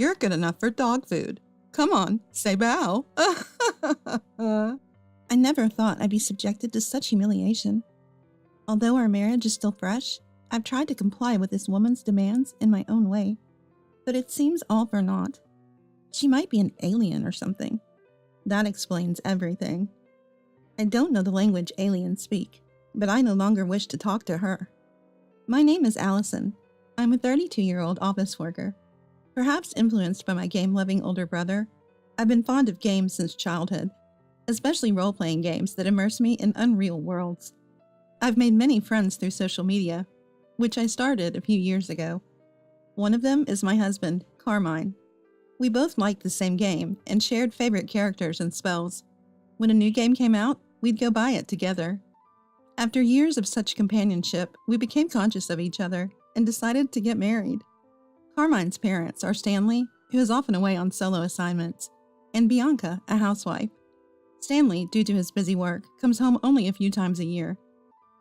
You're good enough for dog food. Come on, say bow. I never thought I'd be subjected to such humiliation. Although our marriage is still fresh, I've tried to comply with this woman's demands in my own way. But it seems all for naught. She might be an alien or something. That explains everything. I don't know the language aliens speak, but I no longer wish to talk to her. My name is Allison. I'm a 32-year-old office worker. Perhaps influenced by my game-loving older brother, I've been fond of games since childhood, especially role-playing games that immerse me in unreal worlds. I've made many friends through social media, which I started a few years ago. One of them is my husband, Carmine. We both liked the same game and shared favorite characters and spells. When a new game came out, we'd go buy it together. After years of such companionship, we became conscious of each other and decided to get married. Carmine's parents are Stanley, who is often away on solo assignments, and Bianca, a housewife. Stanley, due to his busy work, comes home only a few times a year.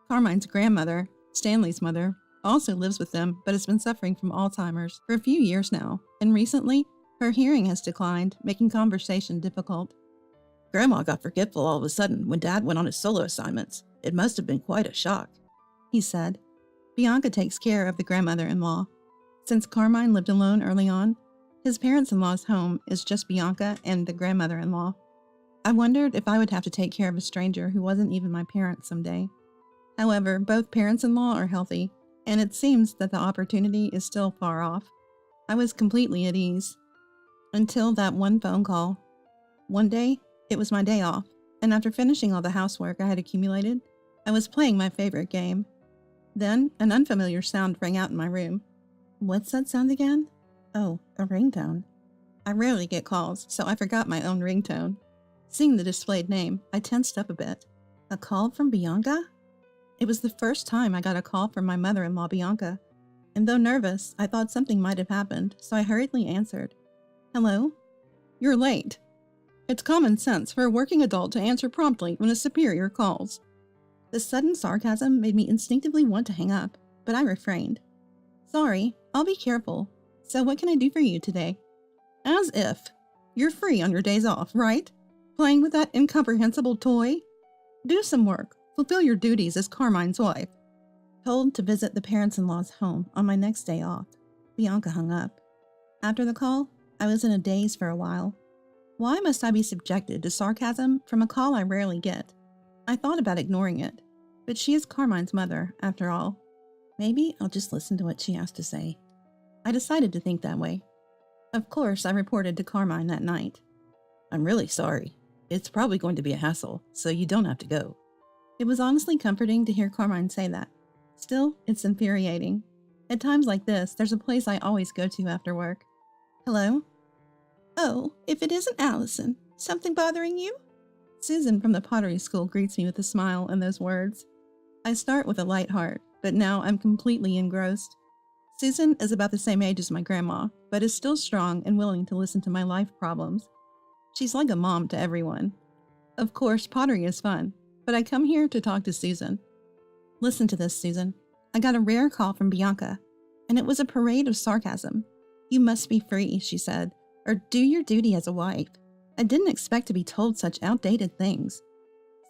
Carmine's grandmother, Stanley's mother, also lives with them but has been suffering from Alzheimer's for a few years now, and recently, her hearing has declined, making conversation difficult. Grandma got forgetful all of a sudden when Dad went on his solo assignments. It must have been quite a shock, he said. Bianca takes care of the grandmother-in-law. Since Carmine lived alone early on, his parents-in-law's home is just Bianca and the grandmother-in-law. I wondered if I would have to take care of a stranger who wasn't even my parents someday. However, both parents-in-law are healthy, and it seems that the opportunity is still far off. I was completely at ease. Until that one phone call. One day, it was my day off, and after finishing all the housework I had accumulated, I was playing my favorite game. Then, an unfamiliar sound rang out in my room. What's that sound again? Oh, a ringtone. I rarely get calls, so I forgot my own ringtone. Seeing the displayed name, I tensed up a bit. A call from Bianca? It was the first time I got a call from my mother-in-law, Bianca, and though nervous, I thought something might have happened, so I hurriedly answered. Hello? You're late. It's common sense for a working adult to answer promptly when a superior calls. The sudden sarcasm made me instinctively want to hang up, but I refrained. Sorry, I'll be careful. So what can I do for you today? As if. You're free on your days off, right? Playing with that incomprehensible toy? Do some work. Fulfill your duties as Carmine's wife. Told to visit the parents-in-law's home on my next day off, Bianca hung up. After the call, I was in a daze for a while. Why must I be subjected to sarcasm from a call I rarely get? I thought about ignoring it, but she is Carmine's mother, after all. Maybe I'll just listen to what she has to say. I decided to think that way. Of course, I reported to Carmine that night. I'm really sorry. It's probably going to be a hassle, so you don't have to go. It was honestly comforting to hear Carmine say that. Still, it's infuriating. At times like this, there's a place I always go to after work. Hello? Oh, if it isn't Allison, something bothering you? Susan from the pottery school greets me with a smile and those words. I start with a light heart, but now I'm completely engrossed. Susan is about the same age as my grandma, but is still strong and willing to listen to my life problems. She's like a mom to everyone. Of course, pottery is fun, but I come here to talk to Susan. Listen to this, Susan. I got a rare call from Bianca, and it was a parade of sarcasm. You must be free, she said, or do your duty as a wife. I didn't expect to be told such outdated things.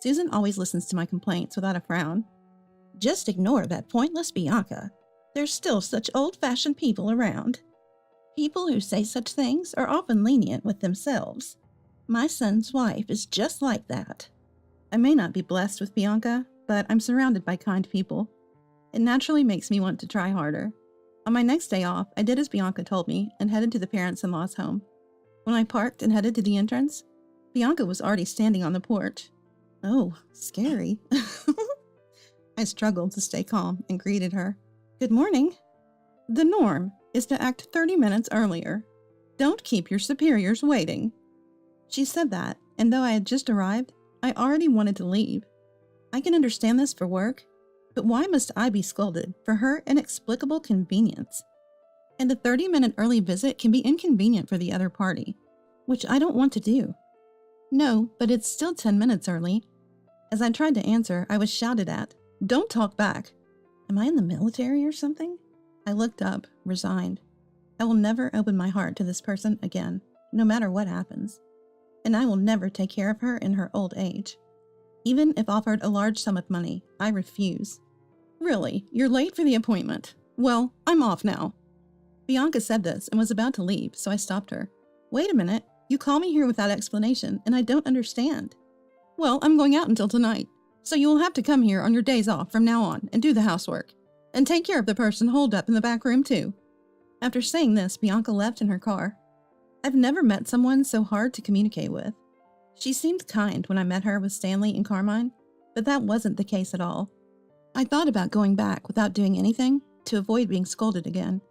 Susan always listens to my complaints without a frown. Just ignore that pointless Bianca. There's still such old-fashioned people around. People who say such things are often lenient with themselves. My son's wife is just like that. I may not be blessed with Bianca, but I'm surrounded by kind people. It naturally makes me want to try harder. On my next day off, I did as Bianca told me and headed to the parents-in-law's home. When I parked and headed to the entrance, Bianca was already standing on the porch. Oh, scary. I struggled to stay calm and greeted her. Good morning. The norm is to act 30 minutes earlier. Don't keep your superiors waiting. She said that, and though I had just arrived, I already wanted to leave. I can understand this for work, but why must I be scolded for her inexplicable convenience? And a 30-minute early visit can be inconvenient for the other party, which I don't want to do. No, but it's still 10 minutes early. As I tried to answer, I was shouted at. Don't talk back. Am I in the military or something? I looked up, resigned. I will never open my heart to this person again, no matter what happens. And I will never take care of her in her old age. Even if offered a large sum of money, I refuse. Really, you're late for the appointment. Well, I'm off now. Bianca said this and was about to leave, so I stopped her. Wait a minute, you call me here without explanation, and I don't understand. Well, I'm going out until tonight, so you will have to come here on your days off from now on and do the housework. And take care of the person holed up in the back room, too. After saying this, Bianca left in her car. I've never met someone so hard to communicate with. She seemed kind when I met her with Stanley and Carmine, but that wasn't the case at all. I thought about going back without doing anything to avoid being scolded again.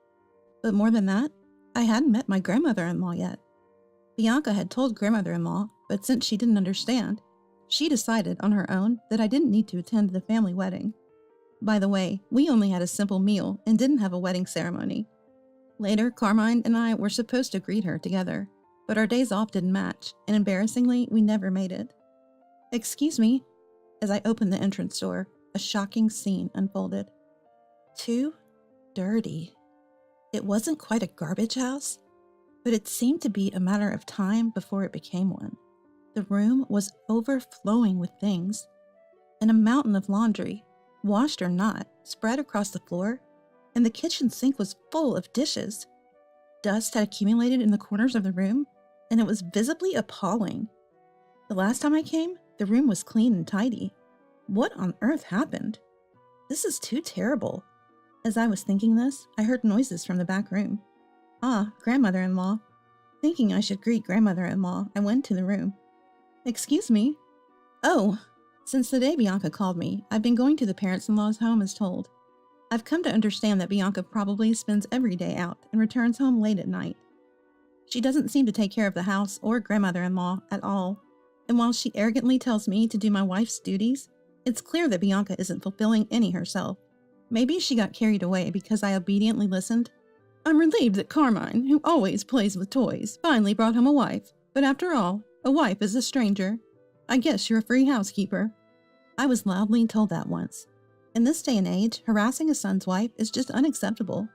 But more than that, I hadn't met my grandmother-in-law yet. Bianca had told grandmother-in-law, but since she didn't understand, she decided on her own that I didn't need to attend the family wedding. By the way, we only had a simple meal and didn't have a wedding ceremony. Later, Carmine and I were supposed to greet her together, but our days off didn't match, and embarrassingly, we never made it. Excuse me. As I opened the entrance door, a shocking scene unfolded. Too dirty. It wasn't quite a garbage house, but it seemed to be a matter of time before it became one. The room was overflowing with things, and a mountain of laundry, washed or not, spread across the floor, and the kitchen sink was full of dishes. Dust had accumulated in the corners of the room, and it was visibly appalling. The last time I came, the room was clean and tidy. What on earth happened? This is too terrible. As I was thinking this, I heard noises from the back room. Ah, grandmother-in-law. Thinking I should greet grandmother-in-law, I went to the room. Excuse me. Oh, since the day Bianca called me, I've been going to the parents-in-law's home as told. I've come to understand that Bianca probably spends every day out and returns home late at night. She doesn't seem to take care of the house or grandmother-in-law at all, and while she arrogantly tells me to do my wife's duties, it's clear that Bianca isn't fulfilling any herself. Maybe she got carried away because I obediently listened. I'm relieved that Carmine, who always plays with toys, finally brought home a wife, but after all, a wife is a stranger. I guess you're a free housekeeper. I was loudly told that once. In this day and age, harassing a son's wife is just unacceptable.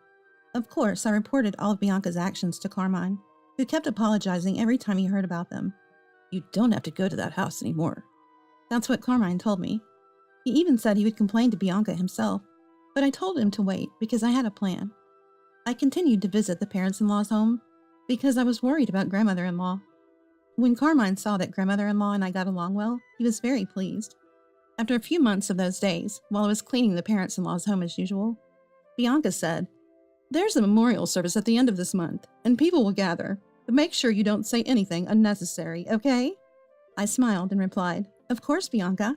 Of course, I reported all of Bianca's actions to Carmine, who kept apologizing every time he heard about them. You don't have to go to that house anymore. That's what Carmine told me. He even said he would complain to Bianca himself, but I told him to wait because I had a plan. I continued to visit the parents-in-law's home because I was worried about grandmother-in-law. When Carmine saw that grandmother-in-law and I got along well, he was very pleased. After a few months of those days, while I was cleaning the parents-in-law's home as usual, Bianca said, "There's a memorial service at the end of this month, and people will gather, but make sure you don't say anything unnecessary, okay?" I smiled and replied, "Of course, Bianca."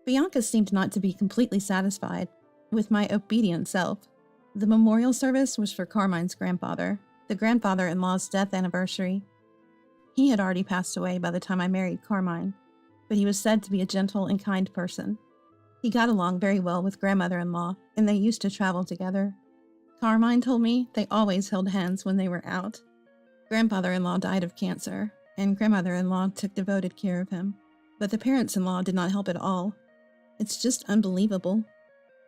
Bianca seemed not to be completely satisfied with my obedient self. The memorial service was for Carmine's grandfather, the grandfather-in-law's death anniversary. He had already passed away by the time I married Carmine, but he was said to be a gentle and kind person. He got along very well with grandmother-in-law, and they used to travel together. Carmine told me they always held hands when they were out. Grandfather-in-law died of cancer, and grandmother-in-law took devoted care of him. But the parents-in-law did not help at all. It's just unbelievable.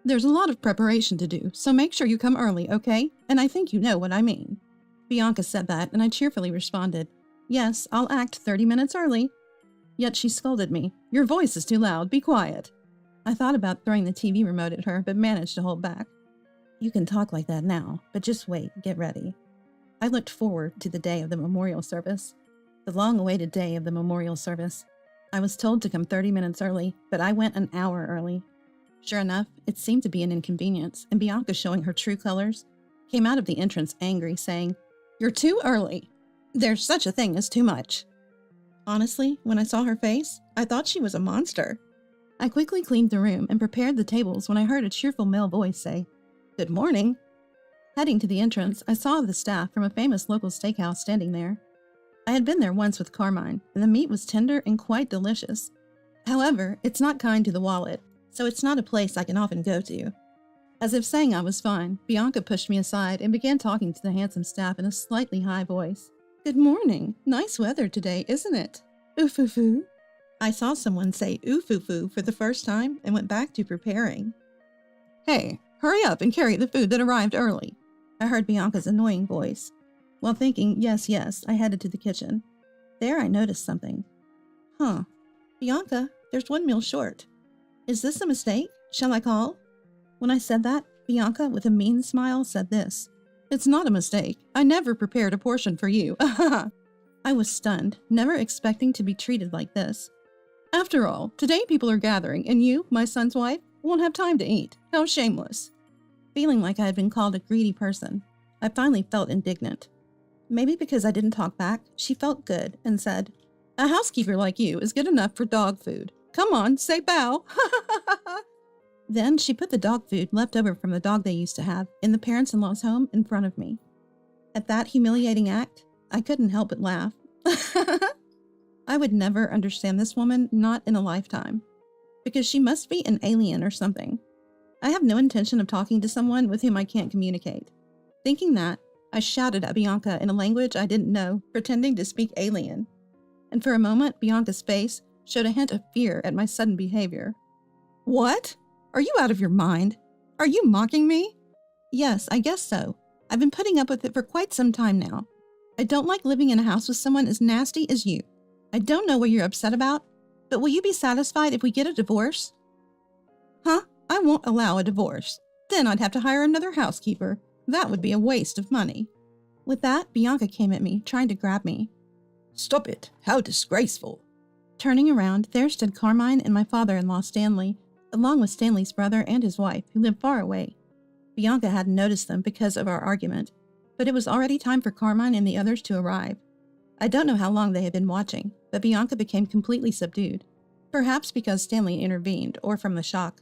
There's a lot of preparation to do, so make sure you come early, okay? And I think you know what I mean. Bianca said that, and I cheerfully responded, "Yes, I'll act 30 minutes early." Yet she scolded me. "Your voice is too loud, be quiet." I thought about throwing the TV remote at her, but managed to hold back. "You can talk like that now, but just wait, get ready." I looked forward to the day of the memorial service. The long-awaited day of the memorial service. I was told to come 30 minutes early, but I went an hour early. Sure enough, it seemed to be an inconvenience, and Bianca, showing her true colors, came out of the entrance angry, saying, "You're too early. There's such a thing as too much." Honestly, when I saw her face, I thought she was a monster. I quickly cleaned the room and prepared the tables when I heard a cheerful male voice say, "Good morning." Heading to the entrance, I saw the staff from a famous local steakhouse standing there. I had been there once with Carmine, and the meat was tender and quite delicious. However, it's not kind to the wallet, so it's not a place I can often go to. As if saying I was fine, Bianca pushed me aside and began talking to the handsome staff in a slightly high voice. "Good morning. Nice weather today, isn't it? Ooh-foo-foo." I saw someone say ooh-foo-foo for the first time and went back to preparing. "Hey, hurry up and carry the food that arrived early," I heard Bianca's annoying voice. While thinking, yes, yes, I headed to the kitchen. There I noticed something. Huh. Bianca, there's 1 meal short. Is this a mistake? Shall I call? When I said that, Bianca, with a mean smile, said this. It's not a mistake. I never prepared a portion for you. I was stunned, never expecting to be treated like this. After all, today people are gathering, and you, my son's wife, won't have time to eat. How shameless. Feeling like I had been called a greedy person, I finally felt indignant. Maybe because I didn't talk back, she felt good and said, a housekeeper like you is good enough for dog food. Come on, say bow. Then she put the dog food left over from the dog they used to have in the parents-in-law's home in front of me. At that humiliating act, I couldn't help but laugh. I would never understand this woman, not in a lifetime, because she must be an alien or something. I have no intention of talking to someone with whom I can't communicate. Thinking that, I shouted at Bianca in a language I didn't know, pretending to speak alien. And for a moment, Bianca's face showed a hint of fear at my sudden behavior. What? Are you out of your mind? Are you mocking me? Yes, I guess so. I've been putting up with it for quite some time now. I don't like living in a house with someone as nasty as you. I don't know what you're upset about, but will you be satisfied if we get a divorce? Huh? I won't allow a divorce. Then I'd have to hire another housekeeper. That would be a waste of money. With that, Bianca came at me, trying to grab me. Stop it. How disgraceful. Turning around, there stood Carmine and my father-in-law, Stanley, along with Stanley's brother and his wife, who lived far away. Bianca hadn't noticed them because of our argument, but it was already time for Carmine and the others to arrive. I don't know how long they had been watching, but Bianca became completely subdued, perhaps because Stanley intervened or from the shock.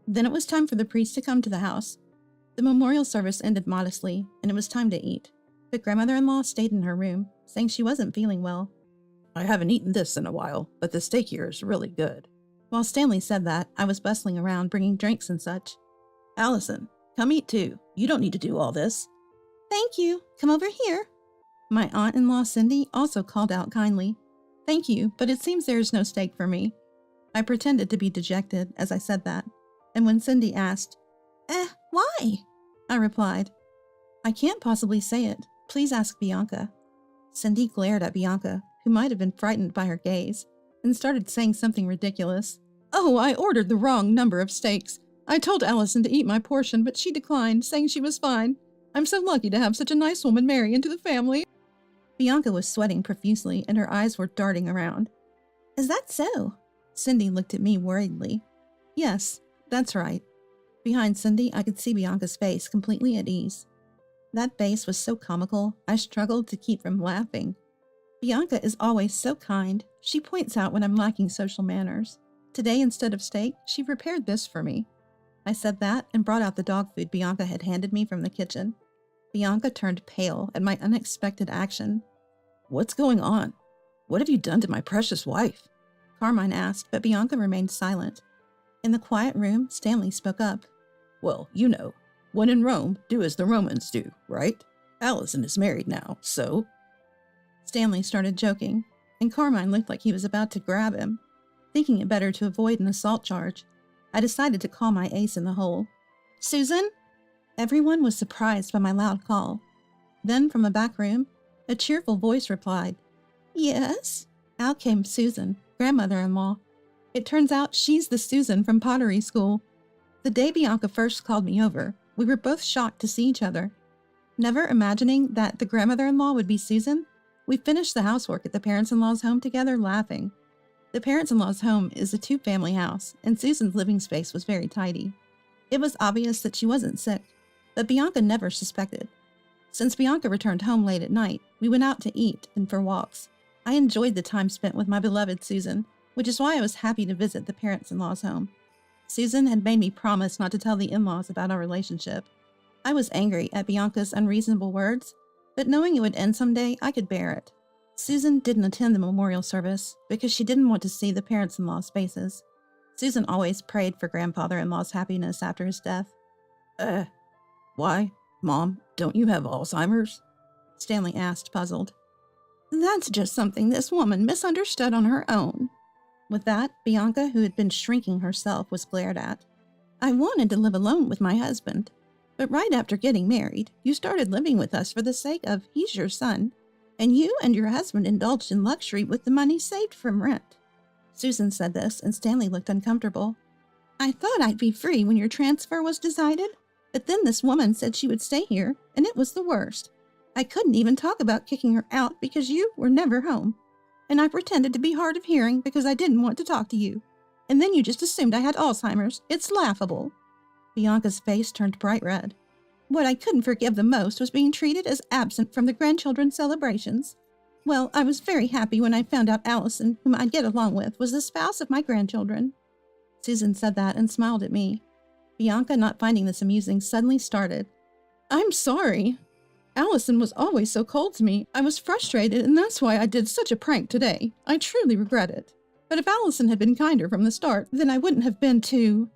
Then it was time for the priest to come to the house. The memorial service ended modestly, and it was time to eat. But grandmother-in-law stayed in her room, saying she wasn't feeling well. I haven't eaten this in a while, but the steak here is really good. While Stanley said that, I was bustling around, bringing drinks and such. Allison, come eat too. You don't need to do all this. Thank you. Come over here. My aunt-in-law, Cindy, also called out kindly. Thank you, but it seems there is no steak for me. I pretended to be dejected as I said that, and when Cindy asked, why? I replied, I can't possibly say it. Please ask Bianca. Cindy glared at Bianca, who might have been frightened by her gaze, and started saying something ridiculous. Oh, I ordered the wrong number of steaks. I told Allison to eat my portion, but she declined, saying she was fine. I'm so lucky to have such a nice woman marry into the family. Bianca was sweating profusely, and her eyes were darting around. Is that so? Cindy looked at me worriedly. Yes, that's right. Behind Cindy, I could see Bianca's face completely at ease. That face was so comical, I struggled to keep from laughing. Bianca is always so kind. She points out when I'm lacking social manners. Today, instead of steak, she prepared this for me. I said that and brought out the dog food Bianca had handed me from the kitchen. Bianca turned pale at my unexpected action. What's going on? What have you done to my precious wife? Carmine asked, but Bianca remained silent. In the quiet room, Stanley spoke up. Well, you know, when in Rome, do as the Romans do, right? Allison is married now, so... Stanley started joking, and Carmine looked like he was about to grab him. Thinking it better to avoid an assault charge, I decided to call my ace in the hole. Susan? Everyone was surprised by my loud call. Then, from the back room, a cheerful voice replied, Yes? Out came Susan, grandmother-in-law. It turns out she's the Susan from pottery school. The day Bianca first called me over, we were both shocked to see each other. Never imagining that the grandmother-in-law would be Susan, we finished the housework at the parents-in-law's home together laughing. The parents-in-law's home is a two-family house, and Susan's living space was very tidy. It was obvious that she wasn't sick, but Bianca never suspected. Since Bianca returned home late at night, we went out to eat and for walks. I enjoyed the time spent with my beloved Susan, which is why I was happy to visit the parents-in-law's home. Susan had made me promise not to tell the in-laws about our relationship. I was angry at Bianca's unreasonable words, but knowing it would end someday, I could bear it. Susan didn't attend the memorial service because she didn't want to see the parents-in-law's faces. Susan always prayed for grandfather-in-law's happiness after his death. Why? Mom, don't you have Alzheimer's? Stanley asked, puzzled. That's just something this woman misunderstood on her own. With that, Bianca, who had been shrinking herself, was glared at. I wanted to live alone with my husband. But right after getting married, you started living with us for the sake of he's your son, and you and your husband indulged in luxury with the money saved from rent. Susan said this, and Stanley looked uncomfortable. I thought I'd be free when your transfer was decided, but then this woman said she would stay here, and it was the worst. I couldn't even talk about kicking her out because you were never home. And I pretended to be hard of hearing because I didn't want to talk to you. And then you just assumed I had Alzheimer's. It's laughable. Bianca's face turned bright red. What I couldn't forgive the most was being treated as absent from the grandchildren's celebrations. Well, I was very happy when I found out Allison, whom I'd get along with, was the spouse of my grandchildren. Susan said that and smiled at me. Bianca, not finding this amusing, suddenly started. I'm sorry. Allison was always so cold to me. I was frustrated, and that's why I did such a prank today. I truly regret it. But if Allison had been kinder from the start, then I wouldn't have been too...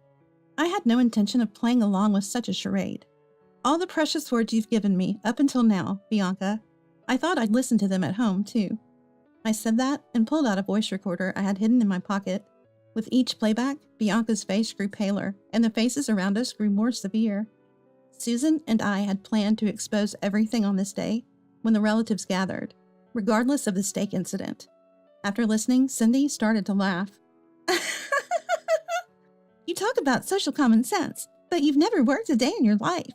I had no intention of playing along with such a charade. All the precious words you've given me, up until now, Bianca, I thought I'd listen to them at home, too. I said that and pulled out a voice recorder I had hidden in my pocket. With each playback, Bianca's face grew paler, and the faces around us grew more severe. Susan and I had planned to expose everything on this day when the relatives gathered, regardless of the steak incident. After listening, Cindy started to laugh. You talk about social common sense, but you've never worked a day in your life.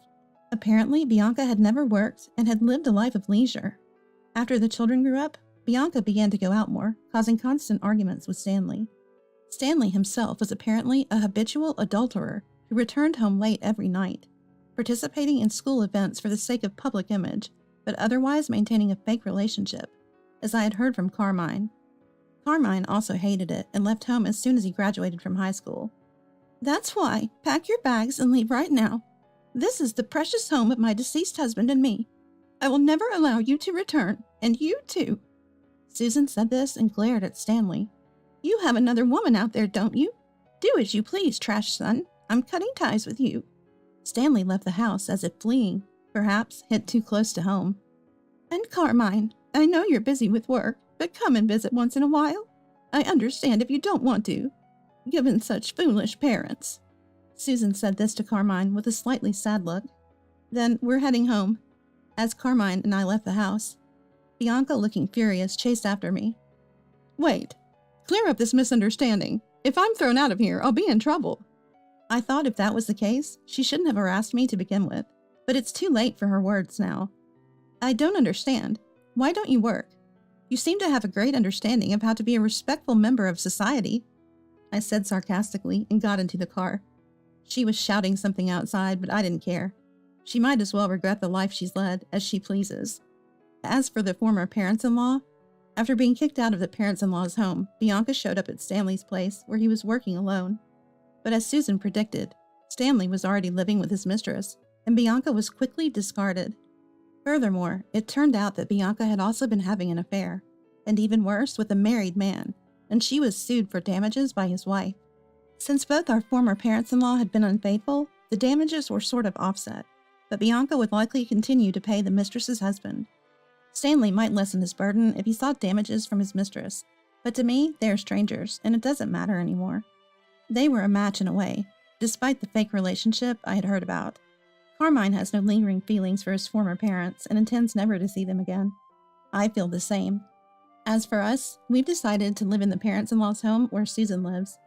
Apparently, Bianca had never worked and had lived a life of leisure. After the children grew up, Bianca began to go out more, causing constant arguments with Stanley. Stanley himself was apparently a habitual adulterer who returned home late every night, participating in school events for the sake of public image, but otherwise maintaining a fake relationship, as I had heard from Carmine. Carmine also hated it and left home as soon as he graduated from high school. That's why, pack your bags and leave right now. This is the precious home of my deceased husband and me. I will never allow you to return, and you too. Susan said this and glared at Stanley. You have another woman out there, don't you? Do as you please, trash son. I'm cutting ties with you. Stanley left the house as if fleeing, perhaps hit too close to home. And Carmine, I know you're busy with work, but come and visit once in a while. I understand if you don't want to, given such foolish parents. Susan said this to Carmine with a slightly sad look. Then we're heading home. As Carmine and I left the house, Bianca, looking furious, chased after me. Wait, clear up this misunderstanding. If I'm thrown out of here, I'll be in trouble. I thought if that was the case, she shouldn't have harassed me to begin with, but it's too late for her words now. I don't understand. Why don't you work? You seem to have a great understanding of how to be a respectful member of society, I said sarcastically and got into the car. She was shouting something outside, but I didn't care. She might as well regret the life she's led as she pleases. As for the former parents-in-law, after being kicked out of the parents-in-law's home, Bianca showed up at Stanley's place where he was working alone. But as Susan predicted, Stanley was already living with his mistress, and Bianca was quickly discarded. Furthermore, it turned out that Bianca had also been having an affair, and even worse, with a married man, and she was sued for damages by his wife. Since both our former parents-in-law had been unfaithful, the damages were sort of offset, but Bianca would likely continue to pay the mistress's husband. Stanley might lessen his burden if he sought damages from his mistress, but to me, they are strangers, and it doesn't matter anymore. They were a match in a way, despite the fake relationship I had heard about. Carmine has no lingering feelings for his former parents and intends never to see them again. I feel the same. As for us, we've decided to live in the parents-in-law's home where Susan lives.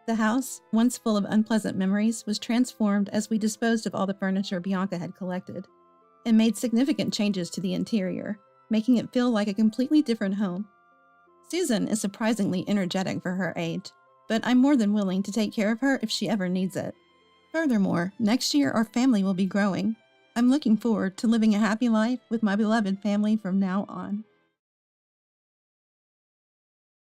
The house, once full of unpleasant memories, was transformed as we disposed of all the furniture Bianca had collected, and made significant changes to the interior, making it feel like a completely different home. Susan is surprisingly energetic for her age, but I'm more than willing to take care of her if she ever needs it. Furthermore, next year our family will be growing. I'm looking forward to living a happy life with my beloved family from now on.